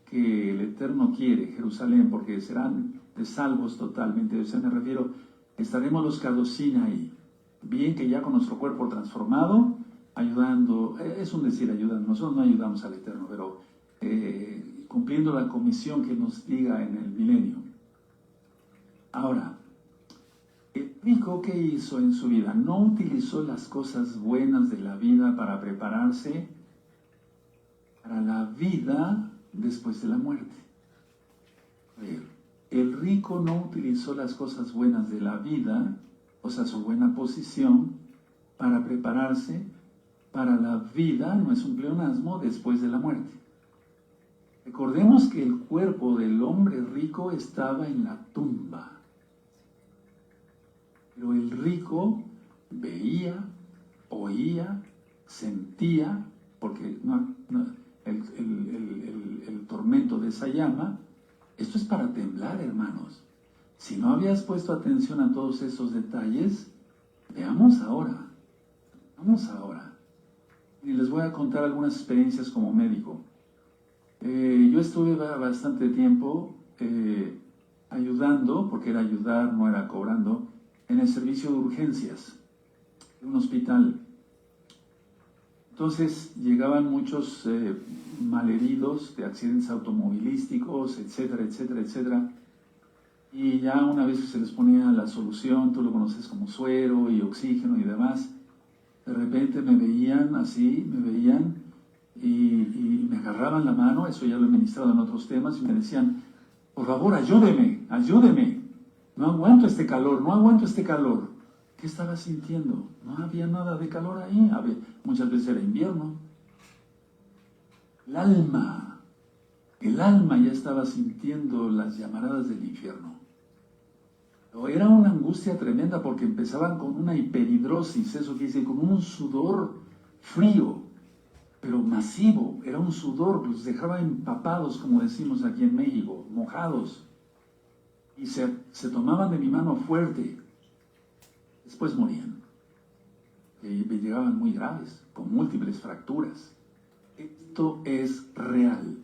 que el Eterno quiere, Jerusalén, porque serán de salvos totalmente. O sea, me refiero, estaremos los Kadoshim ahí. Bien que ya con nuestro cuerpo transformado, ayudando, es un decir ayudando, nosotros no ayudamos al Eterno, pero cumpliendo la comisión que nos diga en el milenio. Ahora, el rico, ¿qué hizo en su vida? No utilizó las cosas buenas de la vida para prepararse para la vida después de la muerte. A ver, el rico no utilizó las cosas buenas de la vida, o sea, su buena posición, para prepararse para la vida, no es un pleonasmo, después de la muerte. Recordemos que el cuerpo del hombre rico estaba en la tumba. Pero el rico veía, oía, sentía, porque el tormento de esa llama, esto es para temblar, hermanos. Si no habías puesto atención a todos esos detalles, veamos ahora. Vamos ahora. Y les voy a contar algunas experiencias como médico. Yo estuve bastante tiempo ayudando, porque era ayudar, no era cobrando, en el servicio de urgencias de un hospital. Entonces llegaban muchos malheridos de accidentes automovilísticos, etcétera, etcétera, etcétera. Y ya una vez que se les ponía la solución, tú lo conoces como suero y oxígeno y demás, de repente me veían así, y me agarraban la mano, eso ya lo he ministrado en otros temas, y me decían, por favor, ayúdeme, no aguanto este calor. ¿Qué estaba sintiendo? No había nada de calor ahí, muchas veces era invierno. El alma ya estaba sintiendo las llamaradas del infierno. Pero era una angustia tremenda porque empezaban con una hiperhidrosis, eso que dice, con un sudor frío, pero masivo, era un sudor, los dejaba empapados, como decimos aquí en México, mojados, y se tomaban de mi mano fuerte, después morían, y me llegaban muy graves, con múltiples fracturas. Esto es real,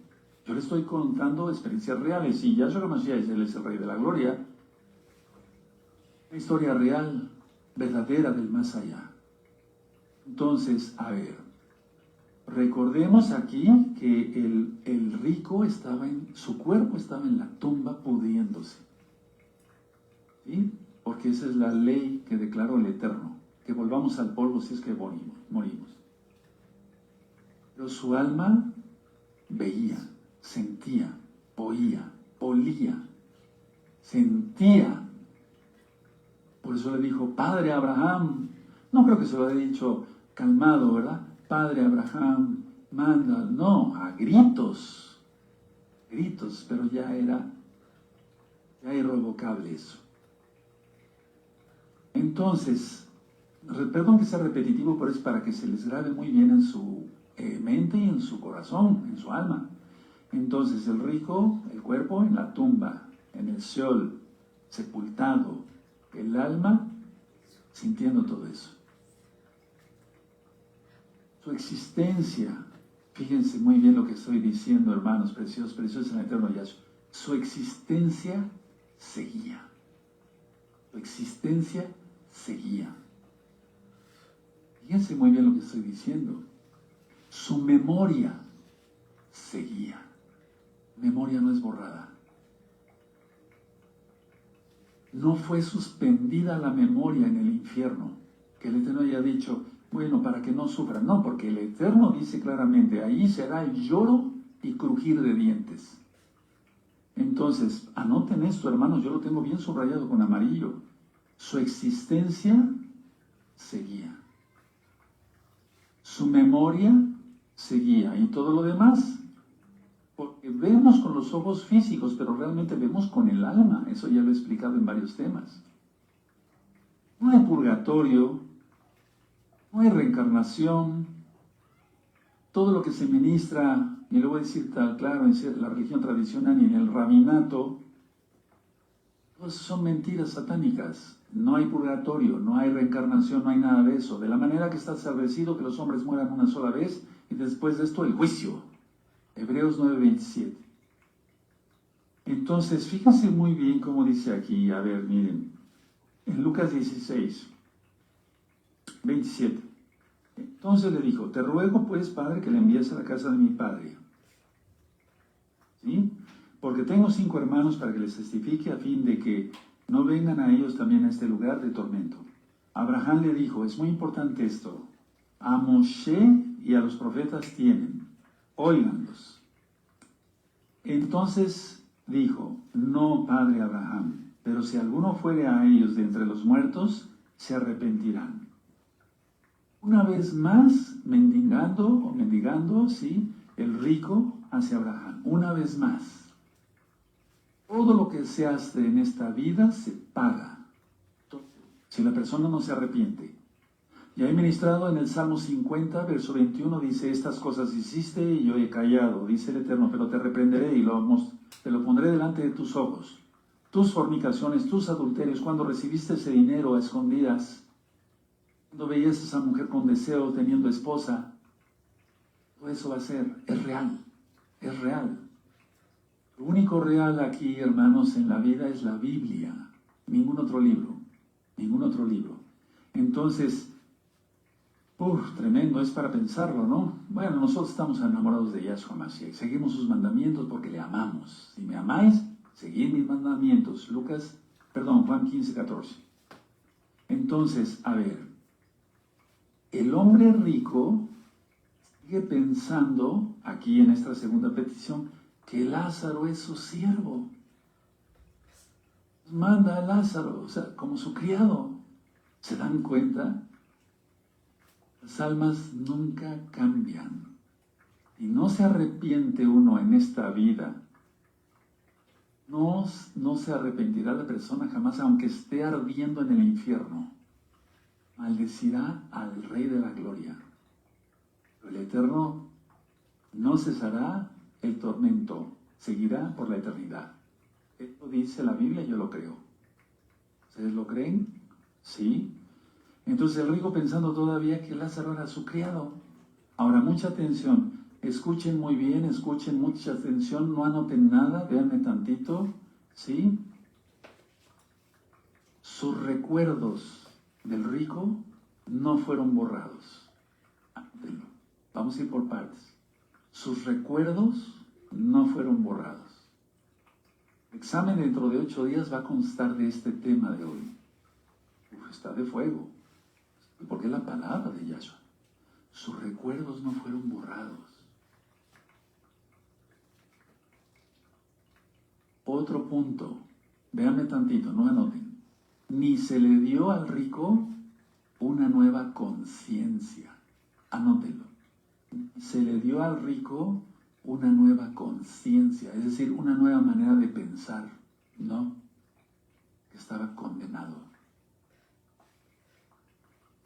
yo les estoy contando experiencias reales, y Yahshua HaMashiach, Él es el Rey de la Gloria, una historia real, verdadera del más allá. Entonces, a ver, recordemos aquí que el rico su cuerpo estaba en la tumba pudriéndose. ¿Sí? Porque esa es la ley que declaró el Eterno, que volvamos al polvo si es que morimos. Pero su alma veía, sentía, oía, olía, sentía. Por eso le dijo, Padre Abraham, no creo que se lo haya dicho calmado, ¿verdad? Padre Abraham, manda, no, a gritos, pero ya era irrevocable eso. Entonces, perdón que sea repetitivo, pero es para que se les grabe muy bien en su mente y en su corazón, en su alma. Entonces, el rico, el cuerpo en la tumba, en el Sheol, sepultado, el alma sintiendo todo eso. Su existencia, fíjense muy bien lo que estoy diciendo, hermanos preciosos en el eterno Yahshua. Su existencia seguía. Su existencia seguía. Fíjense muy bien lo que estoy diciendo. Su memoria seguía. Memoria no es borrada. No fue suspendida la memoria en el infierno, que el Eterno haya dicho, bueno, para que no sufran. No, porque el Eterno dice claramente, ahí será el lloro y crujir de dientes. Entonces, anoten esto, hermanos, yo lo tengo bien subrayado con amarillo. Su existencia seguía. Su memoria seguía. Y todo lo demás, porque vemos con los ojos físicos, pero realmente vemos con el alma. Eso ya lo he explicado en varios temas. No hay purgatorio, no hay reencarnación. Todo lo que se ministra, y lo voy a decir tal claro, en la religión tradicional y en el rabinato, todas son mentiras satánicas. No hay purgatorio, no hay reencarnación, no hay nada de eso. De la manera que está establecido que los hombres mueran una sola vez y después de esto el juicio. Hebreos 9:27. Entonces, fíjense muy bien cómo dice aquí, a ver, miren, en Lucas 16:27. Entonces le dijo, te ruego pues, Padre, que le envíes a la casa de mi Padre. ¿Sí? Porque tengo 5 hermanos para que les testifique a fin de que no vengan a ellos también a este lugar de tormento. Abraham le dijo, es muy importante esto, a Moshe y a los profetas tienen, óiganlos. Entonces dijo, no, padre Abraham, pero si alguno fuere a ellos de entre los muertos, se arrepentirán. Una vez más, mendigando, sí, el rico hacia Abraham. Una vez más. Todo lo que se hace en esta vida se paga. Si la persona no se arrepiente. Y he ministrado en el Salmo 50, verso 21, dice, estas cosas hiciste y yo he callado, dice el Eterno, pero te reprenderé y te lo pondré delante de tus ojos. Tus fornicaciones, tus adulterios, cuando recibiste ese dinero a escondidas, cuando veías a esa mujer con deseo teniendo esposa, todo eso va a ser, es real, es real. Lo único real aquí, hermanos, en la vida es la Biblia, ningún otro libro, ningún otro libro. Entonces, tremendo, es para pensarlo, ¿no? Bueno, nosotros estamos enamorados de Yahshua Mashiach, seguimos sus mandamientos porque le amamos. Si me amáis, seguid mis mandamientos. Juan 15, 14. Entonces, a ver, el hombre rico sigue pensando, aquí en esta segunda petición, que Lázaro es su siervo. Manda a Lázaro, o sea, como su criado. ¿Se dan cuenta? Las almas nunca cambian. Y no se arrepiente uno en esta vida. No se arrepentirá la persona jamás, aunque esté ardiendo en el infierno. Maldecirá al Rey de la Gloria. Pero el Eterno no cesará el tormento, seguirá por la eternidad. Esto dice la Biblia, yo lo creo. ¿Ustedes lo creen? Sí. Entonces el rico pensando todavía que Lázaro era su criado. Ahora, mucha atención. Escuchen muy bien, escuchen mucha atención, no anoten nada, véanme tantito, ¿sí? Sus recuerdos del rico no fueron borrados. Anótenlo. Vamos a ir por partes. Sus recuerdos no fueron borrados. El examen dentro de 8 días va a constar de este tema de hoy. Está de fuego. Porque es la palabra de Yahshua. Sus recuerdos no fueron borrados. Otro punto. Véanme tantito, no anoten. Ni se le dio al rico una nueva conciencia. Anótenlo. Se le dio al rico una nueva conciencia, es decir, una nueva manera de pensar. No, que estaba condenado.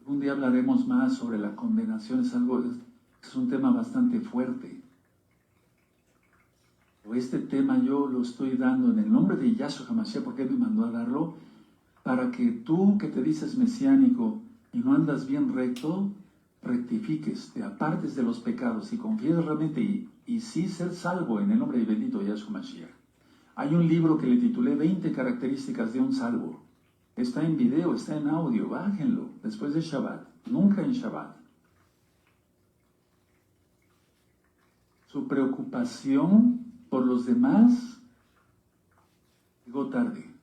Un día hablaremos más sobre la condenación, es un tema bastante fuerte. Pero este tema yo lo estoy dando en el nombre de Yahshua HaMashiach, porque Él me mandó a darlo, para que tú que te dices mesiánico y no andas bien recto, rectifiques, te apartes de los pecados y confíes realmente y sí ser salvo en el nombre de bendito Yahshua HaMashiach. Hay un libro que le titulé 20 características de un salvo. Está en video, está en audio, bájenlo después de Shabbat, nunca en Shabbat. Su preocupación por los demás llegó tarde.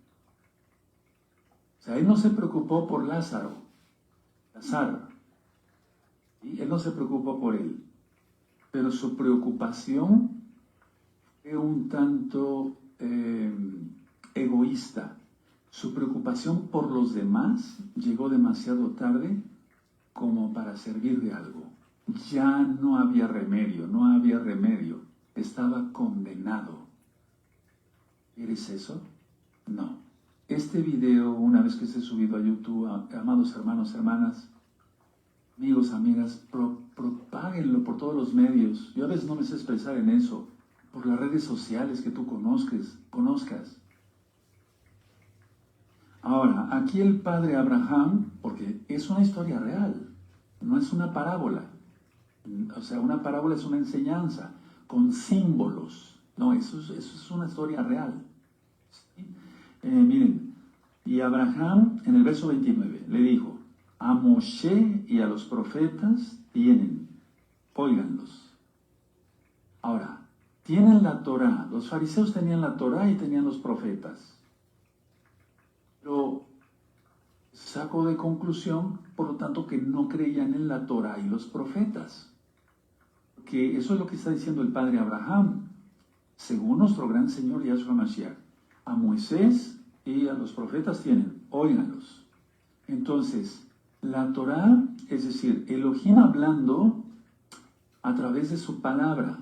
O sea, él no se preocupó por Lázaro. ¿Sí? Él no se preocupó por él. Pero su preocupación fue un tanto egoísta. Su preocupación por los demás llegó demasiado tarde como para servir de algo. Ya no había remedio, estaba condenado. ¿Quieres eso? No. Este video, una vez que esté subido a YouTube, amados hermanos, hermanas, amigos, amigas, propáguenlo por todos los medios. Yo a veces no me sé expresar en eso, por las redes sociales que tú conozcas. Ahora, aquí el padre Abraham, porque es una historia real, no es una parábola. O sea, una parábola es una enseñanza con símbolos. No, eso es una historia real. ¿Sí? Miren, y Abraham en el verso 29 le dijo, a Moshe y a los profetas tienen, óiganlos. Ahora, tienen la Torá, los fariseos tenían la Torá y tenían los profetas. Pero saco de conclusión, por lo tanto, que no creían en la Torá y los profetas. Que eso es lo que está diciendo el padre Abraham. según nuestro gran Señor Yahshua Mashiach. A Moisés y a los profetas tienen, óiganlos. Entonces, la Torah, es decir, Elohim hablando a través de su palabra.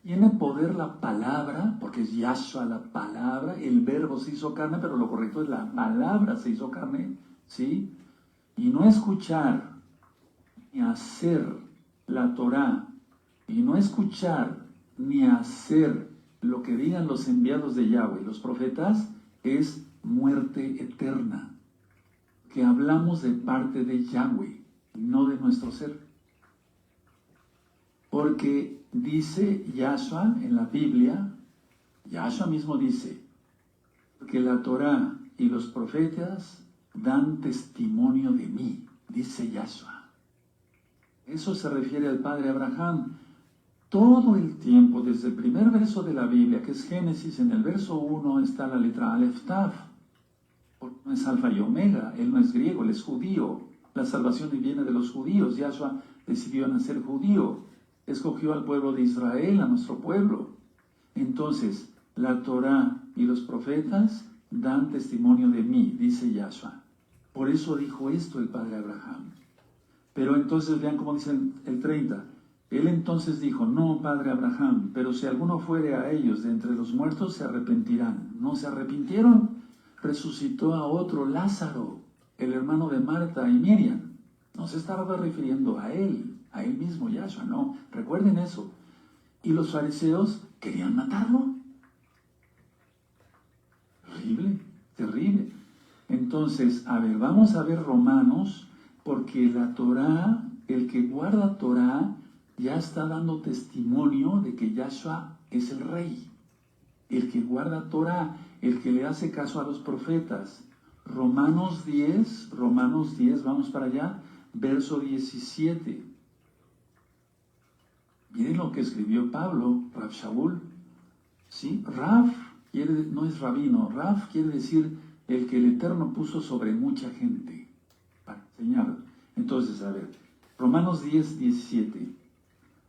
Tiene poder la palabra, porque es Yahshua la palabra, el verbo se hizo carne, pero lo correcto es la palabra se hizo carne, ¿sí? Y no escuchar ni hacer la Torah, y no escuchar ni hacer lo que digan los enviados de Yahweh, los profetas, es muerte eterna. Que hablamos de parte de Yahweh, no de nuestro ser. Porque dice Yahshua en la Biblia, Yahshua mismo dice, que la Torah y los profetas dan testimonio de mí, dice Yahshua. Eso se refiere al padre Abraham. Todo el tiempo, desde el primer verso de la Biblia, que es Génesis, en el verso 1 está la letra Aleph Tav. Porque no es alfa y omega, él no es griego, él es judío. La salvación viene de los judíos. Yahshua decidió nacer judío. Escogió al pueblo de Israel, a nuestro pueblo. Entonces, la Torah y los profetas dan testimonio de mí, dice Yahshua. Por eso dijo esto el padre Abraham. Pero entonces vean cómo dice el 30. Él entonces dijo, no, padre Abraham, pero si alguno fuere a ellos de entre los muertos, se arrepentirán. No se arrepintieron. Resucitó a otro, Lázaro, el hermano de Marta y Miriam. No se estaba refiriendo a él mismo, Yahshua, no. Recuerden eso. Y los fariseos querían matarlo. Terrible, terrible. Entonces, a ver, vamos a ver Romanos, porque la Torah, el que guarda Torah, ya está dando testimonio de que Yahshua es el Rey. El que guarda Torah, el que le hace caso a los profetas. Romanos 10, vamos para allá, verso 17. Miren lo que escribió Pablo, Rav Shaul. ¿Sí? Rav no es rabino, Rav quiere decir el que el Eterno puso sobre mucha gente para enseñar. Entonces, a ver, Romanos 10, 17.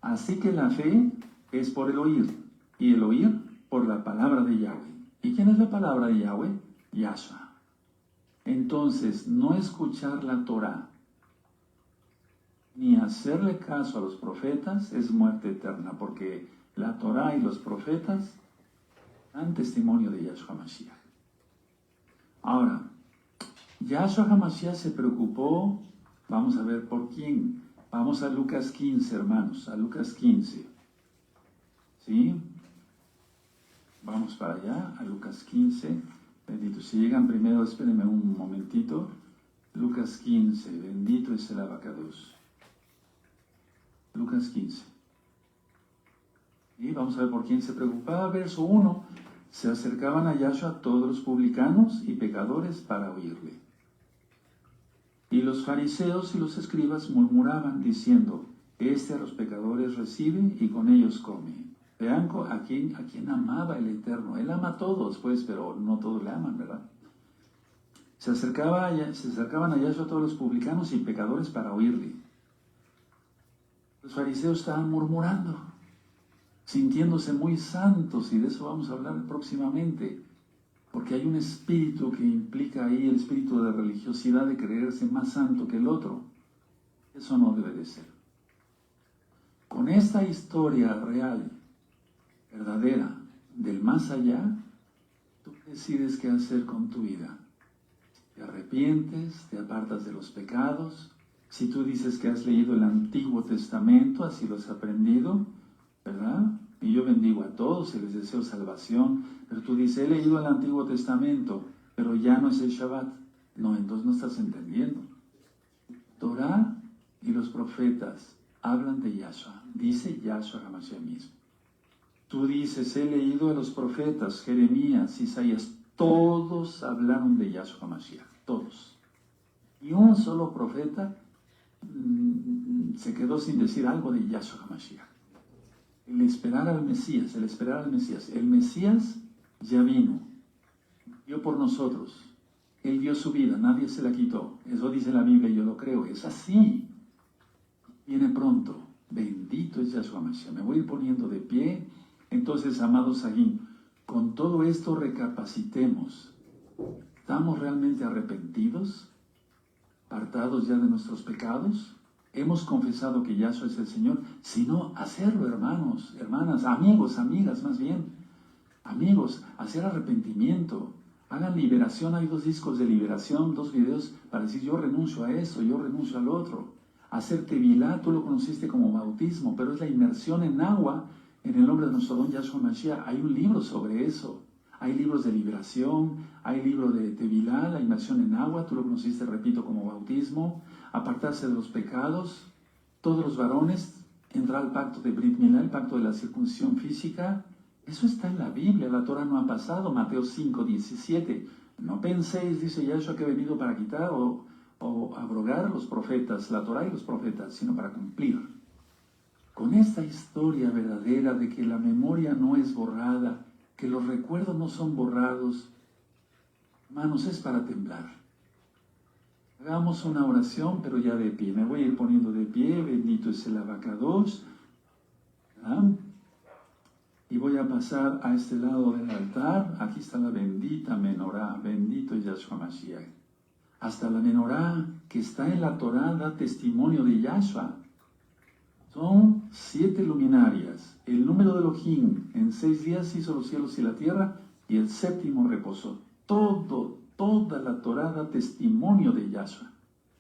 Así que la fe es por el oír, y el oír por la palabra de Yahweh. ¿Y quién es la palabra de Yahweh? Yahshua. Entonces, no escuchar la Torah ni hacerle caso a los profetas es muerte eterna, porque la Torah y los profetas dan testimonio de Yahshua Mashiach. Ahora, Yahshua Mashiach se preocupó, vamos a ver por quién. Vamos a Lucas 15, hermanos, a Lucas 15. ¿Sí? Vamos para allá, a Lucas 15. Bendito. Si llegan primero, espérenme un momentito. Lucas 15, bendito es el abacados. Lucas 15. Y vamos a ver por quién se preocupaba. Verso 1. Se acercaban a Yahshua todos los publicanos y pecadores para oírle. Y los fariseos y los escribas murmuraban diciendo, este a los pecadores recibe y con ellos come. Vean a quién amaba el Eterno. Él ama a todos, pues, pero no todos le aman, ¿verdad? Se acercaban a Yahshua todos los publicanos y pecadores para oírle. Los fariseos estaban murmurando, sintiéndose muy santos, y de eso vamos a hablar próximamente, porque hay un espíritu que implica ahí, el espíritu de religiosidad, de creerse más santo que el otro. Eso no debe de ser. Con esta historia real, verdadera, del más allá, tú decides qué hacer con tu vida. Te arrepientes, te apartas de los pecados. Si tú dices que has leído el Antiguo Testamento, así lo has aprendido, ¿verdad? Y yo bendigo a todos y les deseo salvación, pero tú dices, he leído el Antiguo Testamento, pero ya no es el Shabbat. No, entonces no estás entendiendo. Torah y los profetas hablan de Yahshua, dice Yahshua HaMashiach mismo. Tú dices, he leído a los profetas, Jeremías, Isaías, todos hablaron de Yahshua HaMashiach, todos. Y un solo profeta se quedó sin decir algo de Yahshua HaMashiach. El esperar al Mesías. El Mesías ya vino, dio por nosotros. Él dio su vida, nadie se la quitó. Eso dice la Biblia y yo lo creo. Es así. Viene pronto. Bendito es Yahshua Mashiach. Me voy a ir poniendo de pie. Entonces, amados Sahim, con todo esto recapacitemos. ¿Estamos realmente arrepentidos? ¿Apartados ya de nuestros pecados? ¿Hemos confesado que Yahshua es el Señor? Si no, hacerlo, hermanos, hermanas, amigos, amigas, más bien. Amigos, hacer arrepentimiento. Hagan liberación. Hay 2 discos de liberación, 2 videos para decir yo renuncio a eso, yo renuncio al otro. Hacer tevilá, tú lo conociste como bautismo, pero es la inmersión en agua en el nombre de nuestro don Yahshua Mashiach. Hay un libro sobre eso. Hay libros de liberación, hay libro de tevilá, la inmersión en agua, tú lo conociste, repito, como bautismo. Apartarse de los pecados. Todos los varones entrar al pacto de Brit Milá, el pacto de la circuncisión física. Eso está en la Biblia, la Torah no ha pasado. Mateo 5:17. No penséis, dice Yahshua, que he venido para quitar o abrogar los profetas, la Torah y los profetas, sino para cumplir. Con esta historia verdadera de que la memoria no es borrada, que los recuerdos no son borrados, hermanos, es para temblar. Hagamos una oración, pero ya de pie. Me voy a ir poniendo de pie. Bendito es el abacados. Y voy a pasar a este lado del altar. Aquí está la bendita menorá. Bendito es Yahshua Mashiach. Hasta la menorá que está en la Torá da testimonio de Yahshua. Son 7 luminarias. El número de Elohim. En 6 días hizo los cielos y la tierra, y el 7º reposó. Toda la Torá da testimonio de Yahshua.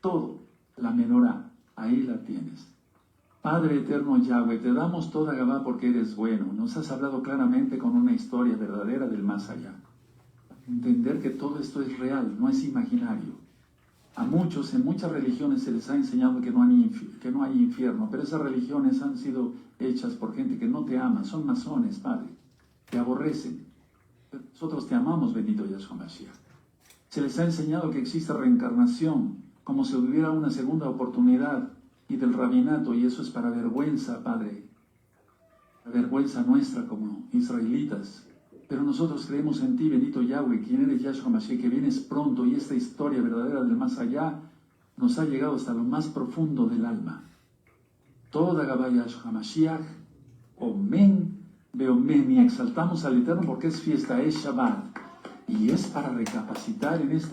Todo. La menorá. Ahí la tienes. Padre eterno Yahweh, te damos toda Gabá porque eres bueno. Nos has hablado claramente con una historia verdadera del más allá. Entender que todo esto es real, no es imaginario. A muchos, en muchas religiones se les ha enseñado que no hay infierno, pero esas religiones han sido hechas por gente que no te ama, son masones, Padre, te aborrecen. Pero nosotros te amamos, bendito Yahshua Mashiach. Se les ha enseñado que existe reencarnación, como si hubiera una segunda oportunidad, y del rabinato, y eso es para vergüenza, Padre, la vergüenza nuestra como israelitas. Pero nosotros creemos en ti, bendito Yahweh, quien eres Yahshua Mashiach, que vienes pronto, y esta historia verdadera del más allá nos ha llegado hasta lo más profundo del alma. Toda Gabá Yahshua Mashiach, Omen, Beomen, y exaltamos al Eterno porque es fiesta, es Shabbat, y es para recapacitar en esta